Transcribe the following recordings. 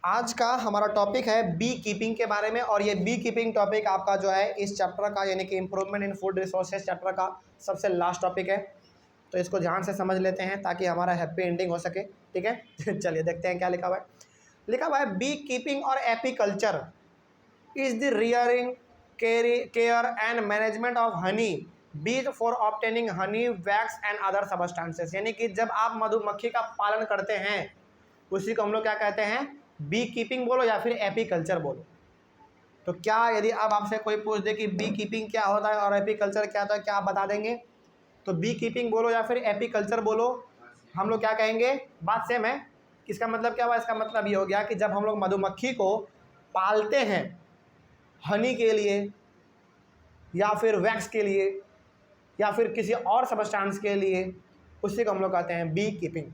आज का हमारा टॉपिक है बी कीपिंग के बारे में, और ये बी कीपिंग टॉपिक आपका जो है इस चैप्टर का यानी कि improvement in food resources chapter का सबसे लास्ट टॉपिक है। तो इसको ध्यान से समझ लेते हैं ताकि हमारा हैप्पी एंडिंग हो सके। ठीक है चलिए देखते हैं क्या लिखा हुआ है। लिखा हुआ है बी कीपिंग और apiculture is the rearing, care and management of honey bees for obtaining honey, wax and other substances. यानी कि जब आप मधुमक्खी का पालन करते हैं उसी को हम लोग क्या कहते हैं, बी कीपिंग बोलो या फिर एपीकल्चर बोलो। तो क्या यदि अब आपसे कोई पूछ दे कि बी कीपिंग क्या होता है और एपीकल्चर क्या होता है, क्या आप बता देंगे? तो बी कीपिंग बोलो या फिर एपीकल्चर बोलो, हम लोग क्या कहेंगे? बात सेम है। इसका मतलब क्या हुआ? इसका मतलब ये हो गया कि जब हम लोग मधुमक्खी को पालते हैं हनी के लिए या फिर वैक्स के लिए या फिर किसी और सबस्टेंस के लिए, उसी को हम लोग कहते हैं बी कीपिंग।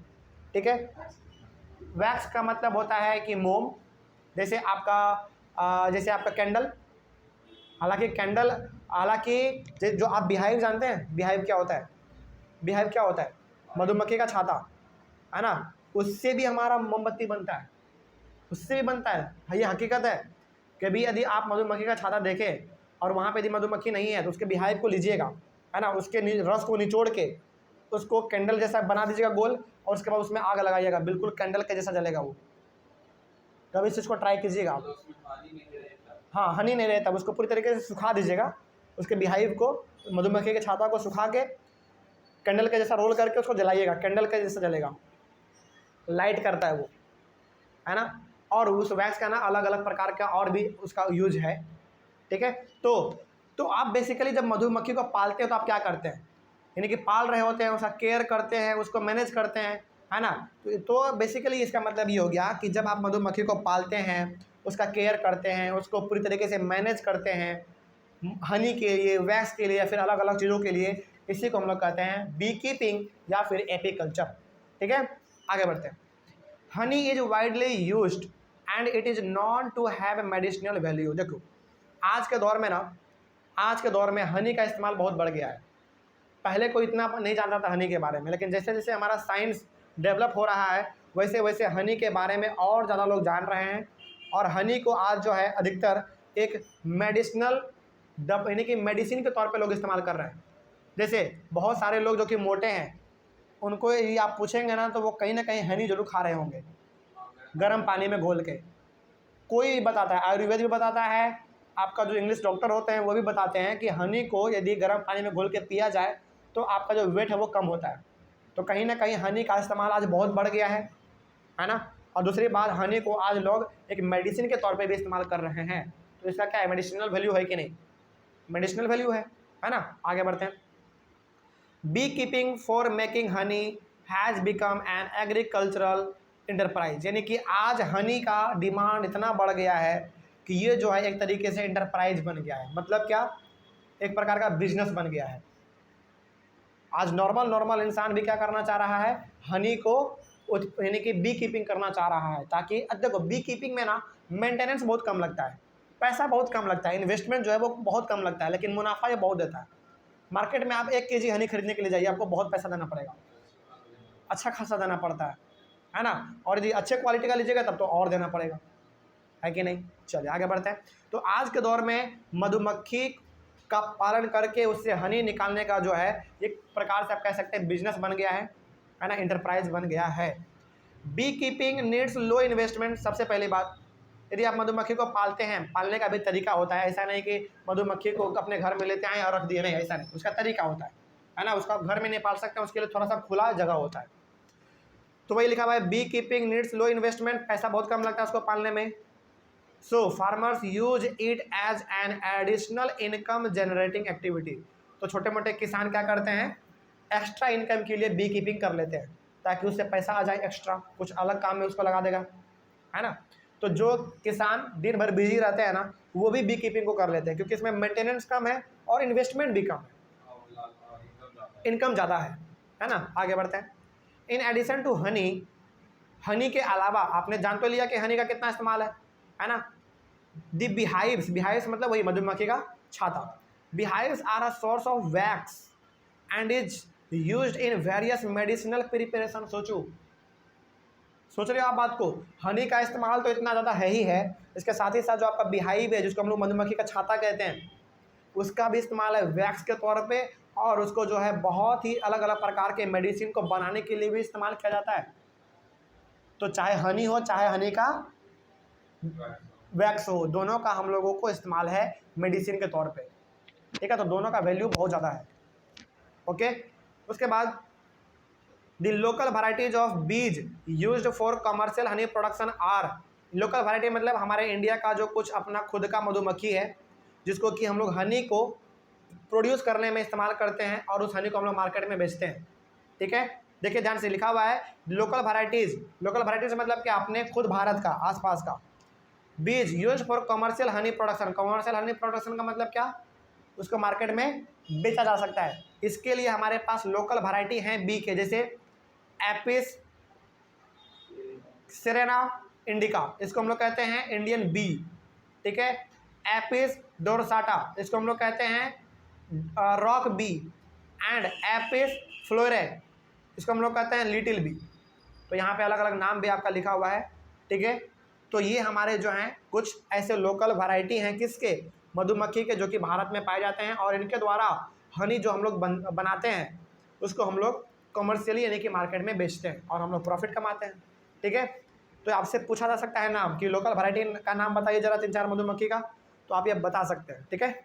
ठीक है। वैक्स का मतलब होता है कि मोम, जैसे आपका कैंडल। हालांकि जो आप बिहाइव जानते हैं, बिहाइव क्या होता है? बिहाइव क्या होता है? मधुमक्खी का छाता है ना, उससे भी हमारा मोमबत्ती बनता है, उससे भी बनता है। ये हकीकत है। कभी यदि आप मधुमक्खी का छाता देखें और वहाँ पे यदि मधुमक्खी नहीं है तो उसके बिहाइव को लीजिएगा, है ना, उसके रस को निचोड़ के उसको कैंडल जैसा बना दीजिएगा गोल, और उसके बाद उसमें आग लगाइएगा, बिल्कुल कैंडल के जैसा जलेगा वो। कभी इस चीज़ को ट्राई कीजिएगा आप। हाँ, हनी नहीं रहता, उसको पूरी तरीके से सुखा दीजिएगा, उसके बिहाइव को, मधुमक्खी के छाता को सुखा के कैंडल के जैसा रोल करके उसको जलाइएगा, कैंडल के जैसा जलेगा, लाइट करता है वो, है ना। और उस वैक्स का ना अलग अलग प्रकार का और भी उसका यूज है। ठीक है। तो आप बेसिकली जब मधुमक्खी को पालते हैं तो आप क्या करते हैं, यानी कि पाल रहे होते हैं, उसका केयर करते हैं, उसको मैनेज करते हैं, है ना। तो बेसिकली इसका मतलब ये हो गया कि जब आप मधुमक्खी को पालते हैं, उसका केयर करते हैं, उसको पूरी तरीके से मैनेज करते हैं हनी के लिए, वैक्स के लिए या फिर अलग अलग चीज़ों के लिए, इसी को हम लोग कहते हैं बी कीपिंग या फिर एपीकल्चर। ठीक है, आगे बढ़ते हैं। Honey is widely used and it is known to have medicinal value. देखो आज के दौर में हनी का इस्तेमाल बहुत बढ़ गया है। पहले कोई इतना नहीं जानता था हनी के बारे में, लेकिन जैसे जैसे हमारा साइंस डेवलप हो रहा है वैसे वैसे हनी के बारे में और ज़्यादा लोग जान रहे हैं। और हनी को आज जो है अधिकतर एक मेडिसिनल यानी कि मेडिसिन के तौर पे लोग इस्तेमाल कर रहे हैं। जैसे बहुत सारे लोग जो कि मोटे हैं, उनको ये आप पूछेंगे ना तो वो कहीं ना कहीं हनी जरूर खा रहे होंगे, गर्म पानी में घोल के। कोई बताता है, आयुर्वेद भी बताता है, आपका जो इंग्लिश डॉक्टर होते हैं वो भी बताते हैं कि हनी को यदि गर्म पानी में घोल के पिया जाए तो आपका जो वेट है वो कम होता है। तो कहीं ना कहीं हनी का इस्तेमाल आज बहुत बढ़ गया है ना। और दूसरी बात, हनी को आज लोग एक मेडिसिन के तौर पे भी इस्तेमाल कर रहे हैं। तो इसका क्या है, मेडिसिनल वैल्यू है कि नहीं? मेडिसिनल वैल्यू है ना। आगे बढ़ते हैं। Beekeeping for making honey has become an agricultural enterprise. यानी कि आज हनी का डिमांड इतना बढ़ गया है कि ये जो है एक तरीके से इंटरप्राइज बन गया है। मतलब क्या, एक प्रकार का बिजनेस बन गया है। आज नॉर्मल इंसान भी क्या करना चाह रहा है, हनी को यानी कि बी कीपिंग करना चाह रहा है। ताकि देखो बी कीपिंग में ना मेंटेनेंस बहुत कम लगता है, पैसा बहुत कम लगता है, इन्वेस्टमेंट जो है वो बहुत कम लगता है, लेकिन मुनाफा ये बहुत देता है। मार्केट में आप 1 केजी हनी खरीदने के लिए जाइए, आपको बहुत पैसा देना पड़ेगा, अच्छा खासा देना पड़ता है ना। और यदि अच्छे क्वालिटी का लीजिएगा तब तो और देना पड़ेगा, है कि नहीं। चलिए आगे बढ़ते हैं। तो आज के दौर में मधुमक्खी का पालन करके उससे हनी निकालने का जो है एक प्रकार से आप कह सकते हैं बिजनेस बन गया है ना, इंटरप्राइज बन गया है। Beekeeping needs low investment. सबसे पहली बात, यदि आप मधुमक्खी को पालते हैं, पालने का भी तरीका होता है। ऐसा नहीं कि मधुमक्खी को अपने घर में लेते आए और रख दिए, नहीं, ऐसा नहीं, उसका तरीका होता है ना। उसका घर में नहीं पाल सकते, उसके लिए थोड़ा सा खुला जगह होता है। तो वही लिखा हुआ है beekeeping needs low investment, पैसा बहुत कम लगता है उसको पालने में। So farmers use it as an additional income generating activity. तो छोटे मोटे किसान क्या करते हैं, एक्स्ट्रा इनकम के लिए बी कीपिंग कर लेते हैं, ताकि उससे पैसा आ जाए एक्स्ट्रा, कुछ अलग काम में उसको लगा देगा, है ना। तो जो किसान दिन भर बिजी रहते हैं ना, वो भी बी कीपिंग को कर लेते हैं, क्योंकि इसमें मेंटेनेंस कम है और इन्वेस्टमेंट भी कम है, इनकम ज़्यादा है ना। आगे बढ़ते हैं। In addition to honey, honey के अलावा आपने जान तो लिया कि हनी का कितना इस्तेमाल है ना। दी बिहाइव्स, बिहाइव्स मतलब वही मधुमक्खी का छाता। Beehives are a source of wax and is used in various medicinal preparation. सोच रहे हो आप बात को, हनी का इस्तेमाल तो इतना ज़्यादा है ही है, इसके साथ ही साथ जो आपका बिहाइव है जिसको हम लोग मधुमक्खी का छाता कहते हैं, उसका भी इस्तेमाल है वैक्स के तौर पे, और उसको जो है बहुत ही अलग अलग प्रकार के मेडिसिन को बनाने के लिए भी इस्तेमाल किया जाता है। तो चाहे हनी हो चाहे हनी का वैक्स हो, दोनों का हम लोगों को इस्तेमाल है मेडिसिन के तौर पे, ठीक है। तो दोनों का वैल्यू बहुत ज़्यादा है, ओके। उसके बाद the local varieties of bees used for commercial honey production are, local variety मतलब हमारे इंडिया का जो कुछ अपना खुद का मधुमक्खी है जिसको कि हम लोग हनी को प्रोड्यूस करने में इस्तेमाल करते हैं और उस हनी को हम लोग मार्केट में बेचते हैं, ठीक है। देखिए ध्यान से लिखा हुआ है लोकल वैराइटीज़, लोकल वैराइटीज़ मतलब कि अपने खुद भारत का आसपास का, बीज use for commercial honey production, commercial honey production का मतलब क्या, उसको मार्केट में बेचा जा सकता है। इसके लिए हमारे पास लोकल वैरायटी हैं बी के, जैसे एपिस सेरेना इंडिका, इसको हम लोग कहते हैं इंडियन बी, ठीक है। एपिस डोरसाटा, इसको हम लोग कहते हैं रॉक बी, एंड एपिस फ्लोरे, इसको हम लोग कहते हैं लिटिल बी। तो यहाँ पे अलग अलग नाम भी आपका लिखा हुआ है, ठीक है। तो ये हमारे जो हैं कुछ ऐसे लोकल वैरायटी हैं किसके, मधुमक्खी के, जो कि भारत में पाए जाते हैं, और इनके द्वारा हनी जो हम लोग बनाते हैं उसको हम लोग कमर्शियली यानी कि मार्केट में बेचते हैं और हम लोग प्रॉफिट कमाते हैं, ठीक है। तो आपसे पूछा जा सकता है नाम कि लोकल वैरायटी का नाम बताइए जरा 3-4 मधुमक्खी का, तो आप ये बता सकते हैं, ठीक है।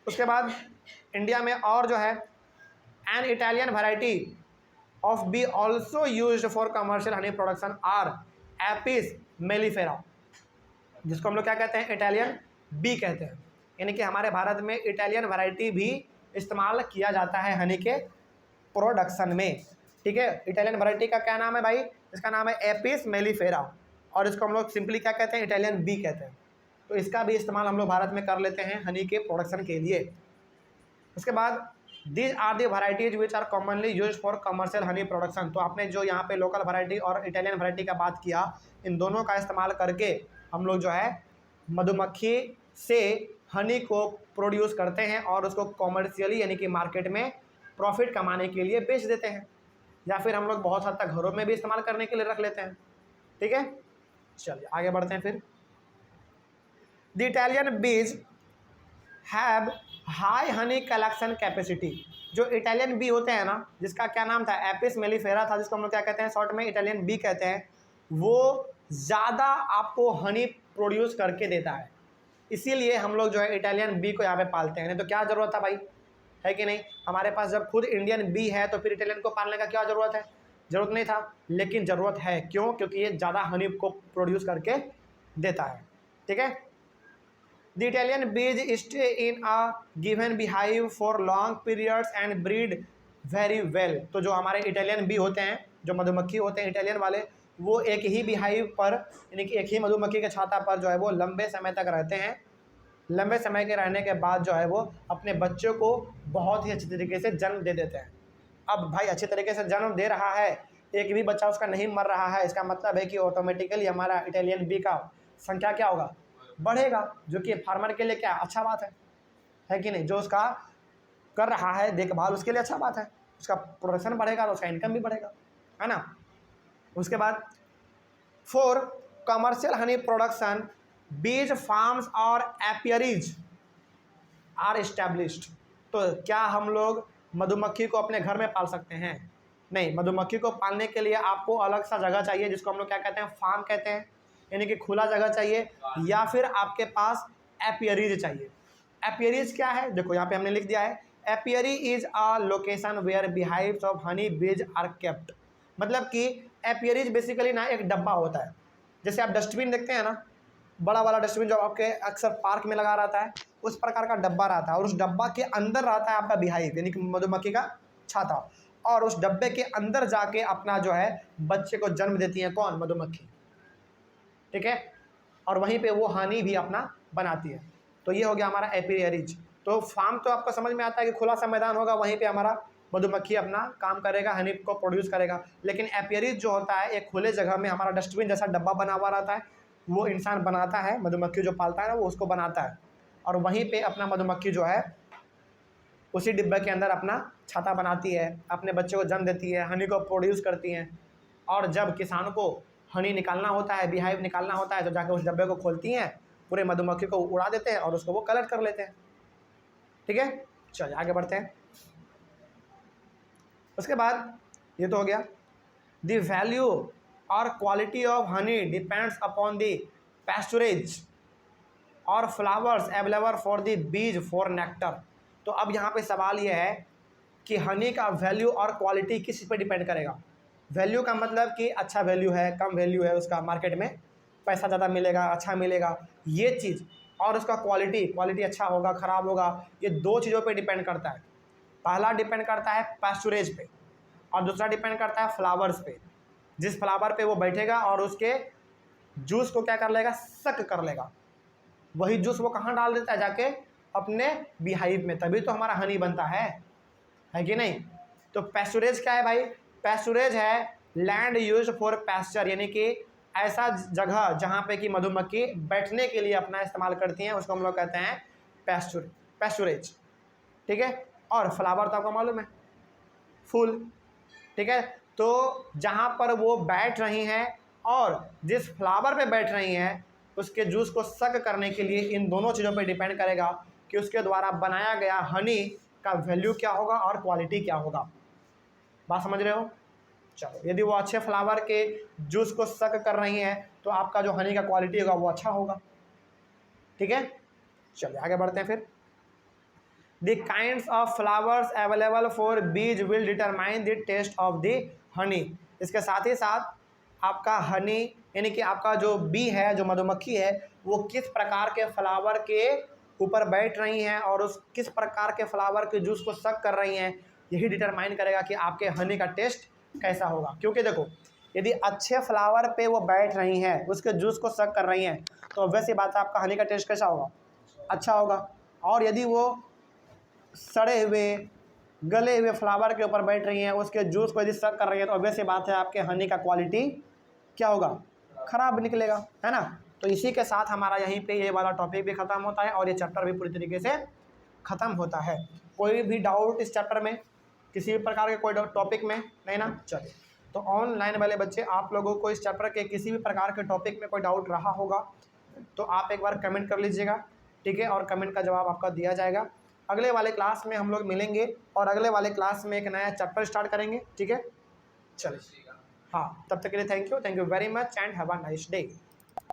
उसके बाद इंडिया में और जो है an Italian variety of bee also used for commercial honey production are Apis mellifera, जिसको हम लोग क्या कहते हैं, इटालियन बी कहते हैं। यानी कि हमारे भारत में इटालियन वैरायटी भी इस्तेमाल किया जाता है हनी के प्रोडक्शन में, ठीक है। इटालियन वैरायटी का क्या नाम है भाई, इसका नाम है एपिस मेलिफेरा, और इसको हम लोग सिंपली क्या कहते हैं, इटालियन बी कहते हैं। तो इसका भी इस्तेमाल हम लोग भारत में कर लेते हैं हनी के प्रोडक्शन के लिए। उसके बाद these are the varieties which are commonly use for commercial honey production. तो आपने जो यहाँ पे लोकल वैरायटी और इटालियन वैरायटी का बात किया, इन दोनों का इस्तेमाल करके हम लोग जो है मधुमक्खी से हनी को प्रोड्यूस करते हैं और उसको कॉमर्शियली यानी कि मार्केट में प्रॉफिट कमाने के लिए बेच देते हैं, या फिर हम लोग बहुत हद तक घरों में भी इस्तेमाल करने के लिए रख लेते हैं, ठीक है। चलिए आगे बढ़ते हैं फिर। द इटालियन बीज have high Honey collection capacity, जो इटालियन बी होते हैं ना, जिसका क्या नाम था, एपिस मेलिफेरा था, जिसको हम लोग क्या कहते हैं शॉर्ट में इटालियन बी कहते हैं, वो ज़्यादा आपको हनी प्रोड्यूस करके देता है। इसीलिए हम लोग जो है इटालियन बी को यहाँ पे पालते हैं, नहीं तो क्या ज़रूरत था भाई, है कि नहीं। हमारे पास जब खुद इंडियन बी है तो फिर इटालियन को पालने का क्या ज़रूरत है, ज़रूरत नहीं था, लेकिन ज़रूरत है, क्यों, क्योंकि ये ज़्यादा हनी को प्रोड्यूस करके देता है, ठीक है। The Italian bees stay in a given beehive for long periods and breed very well। तो जो हमारे इटालियन बी होते हैं, जो मधुमक्खी होते हैं इटालियन वाले, वो एक ही बिहाइव पर यानी कि एक ही मधुमक्खी के छाता पर जो है वो लंबे समय तक रहते हैं। लंबे समय के रहने के बाद जो है वो अपने बच्चों को बहुत ही अच्छी तरीके से जन्म दे देते हैं। अब भाई अच्छे तरीके से जन्म दे रहा है, एक भी बच्चा उसका नहीं मर रहा है, इसका मतलब है कि ऑटोमेटिकली हमारा इटालियन बी का संख्या क्या होगा, बढ़ेगा, जो कि फार्मर के लिए क्या अच्छा बात है कि नहीं। जो उसका कर रहा है देखभाल उसके लिए अच्छा बात है, उसका प्रोडक्शन बढ़ेगा तो उसका इनकम भी बढ़ेगा, है ना। उसके बाद फॉर कमर्शियल हनी प्रोडक्शन बीज फार्म्स और एपियरीज आर इस्टेब्लिश्ड। तो क्या हम लोग मधुमक्खी को अपने घर में पाल सकते हैं, नहीं। मधुमक्खी को पालने के लिए आपको अलग सा जगह चाहिए, जिसको हम लोग क्या कहते हैं, फार्म कहते हैं, यानी कि खुला जगह चाहिए, या फिर आपके पास एपियरीज चाहिए। एपियरीज क्या है, देखो यहाँ पे हमने लिख दिया है, apiary is a location where beehives of honey bees are kept. मतलब कि एपियरीज बेसिकली ना एक डब्बा होता है, जैसे आप डस्टबिन देखते हैं ना, बड़ा वाला डस्टबिन जो आपके अक्सर पार्क में लगा रहता है, उस प्रकार का डब्बा रहता है, और उस डब्बा के अंदर रहता है आपका बिहाइव यानी कि मधुमक्खी का छाता, और उस डब्बे के अंदर जाके अपना जो है बच्चे को जन्म देती है कौन, मधुमक्खी, ठीक है। और वहीं पे वो हनी भी अपना बनाती है। तो ये हो गया हमारा एपियरीज। तो फार्म तो आपको समझ में आता है कि खुला सा मैदान होगा, वहीं पे हमारा मधुमक्खी अपना काम करेगा, हनी को प्रोड्यूस करेगा। लेकिन एपियरीज जो होता है एक खुले जगह में हमारा डस्टबिन जैसा डब्बा बना हुआ रहता है, वो इंसान बनाता है, मधुमक्खी जो पालता है ना वो उसको बनाता है, और वहीं पे अपना मधुमक्खी जो है उसी डिब्बे के अंदर अपना छाता बनाती है, अपने बच्चे को जन्म देती है, हनी को प्रोड्यूस करती हैं, और जब किसानों को हनी निकालना होता है, बीहाइव निकालना होता है, तो जाकर उस डब्बे को खोलती हैं, पूरे मधुमक्खी को उड़ा देते हैं और उसको वो कलेक्ट कर लेते हैं। ठीक है, चलिए आगे बढ़ते हैं। उसके बाद ये तो हो गया। द वैल्यू और quality of honey depends upon the pasturage और flowers available for the bees for nectar. तो अब यहाँ पे सवाल ये है कि हनी का वैल्यू और क्वालिटी किस पे डिपेंड करेगा। वैल्यू का मतलब कि अच्छा वैल्यू है, कम वैल्यू है, उसका मार्केट में पैसा ज़्यादा मिलेगा, अच्छा मिलेगा, ये चीज़। और उसका क्वालिटी अच्छा होगा, ख़राब होगा, ये दो चीज़ों पे डिपेंड करता है। पहला डिपेंड करता है पैस्चुरेज पे और दूसरा डिपेंड करता है फ्लावर्स पे। जिस फ्लावर पे वो बैठेगा और उसके जूस को क्या कर लेगा, सक कर लेगा, वही जूस वो कहाँ डाल देता है, जाके अपने बीहाइव में, तभी तो हमारा हनी बनता है कि नहीं। तो पैस्चुरेज क्या है भाई, पैस्चुरेज है लैंड यूज फॉर पैस्चर, यानी कि ऐसा जगह जहाँ पे कि मधुमक्खी बैठने के लिए अपना इस्तेमाल करती हैं, उसको हम लोग कहते हैं पैस्चुरेज। ठीक है, और फ्लावर तो आपको मालूम है, फूल। ठीक है, तो जहाँ पर वो बैठ रही हैं और जिस फ्लावर पे बैठ रही हैं, उसके जूस को सक करने के लिए इन दोनों चीज़ों पे डिपेंड करेगा कि उसके द्वारा बनाया गया हनी का वैल्यू क्या होगा और क्वालिटी क्या होगा। बात समझ रहे हो। चलो, यदि वो अच्छे फ्लावर के जूस को सक कर रही हैं तो आपका जो हनी का क्वालिटी होगा वो अच्छा होगा। ठीक है, चलिए आगे बढ़ते हैं फिर। The kinds of flowers available for bees will determine the taste of the honey. इसके साथ ही साथ आपका हनी यानी कि आपका जो बी है, जो मधुमक्खी है, वो किस प्रकार के फ्लावर के ऊपर बैठ रही हैं और उस किस प्रकार के फ्लावर के जूस को सक कर रही हैं, यही डिटरमाइन करेगा कि आपके हनी का टेस्ट कैसा होगा। क्योंकि देखो, यदि अच्छे फ्लावर पे वो बैठ रही हैं, उसके जूस को सक कर रही हैं, तो वैसी बात है आपका हनी का टेस्ट कैसा होगा, अच्छा होगा। और यदि वो सड़े हुए गले हुए फ्लावर के ऊपर बैठ रही हैं, उसके जूस को यदि सक कर रही है, तो ऑब्वियस बात है आपके हनी का क्वालिटी क्या होगा, ख़राब निकलेगा, है ना। तो इसी के साथ हमारा यहीं पे ये वाला टॉपिक भी ख़त्म होता है और ये चैप्टर भी पूरी तरीके से ख़त्म होता है। कोई भी डाउट इस चैप्टर में, किसी भी प्रकार के कोई टॉपिक में नहीं ना। चलिए, तो ऑनलाइन वाले बच्चे, आप लोगों को इस चैप्टर के किसी भी प्रकार के टॉपिक में कोई डाउट रहा होगा तो आप एक बार कमेंट कर लीजिएगा। ठीक है, और कमेंट का जवाब आपका दिया जाएगा। अगले वाले क्लास में हम लोग मिलेंगे और अगले वाले क्लास में एक नया चैप्टर स्टार्ट करेंगे। ठीक है, चलिए, हाँ, तब तक के लिए thank you very much and have a nice day.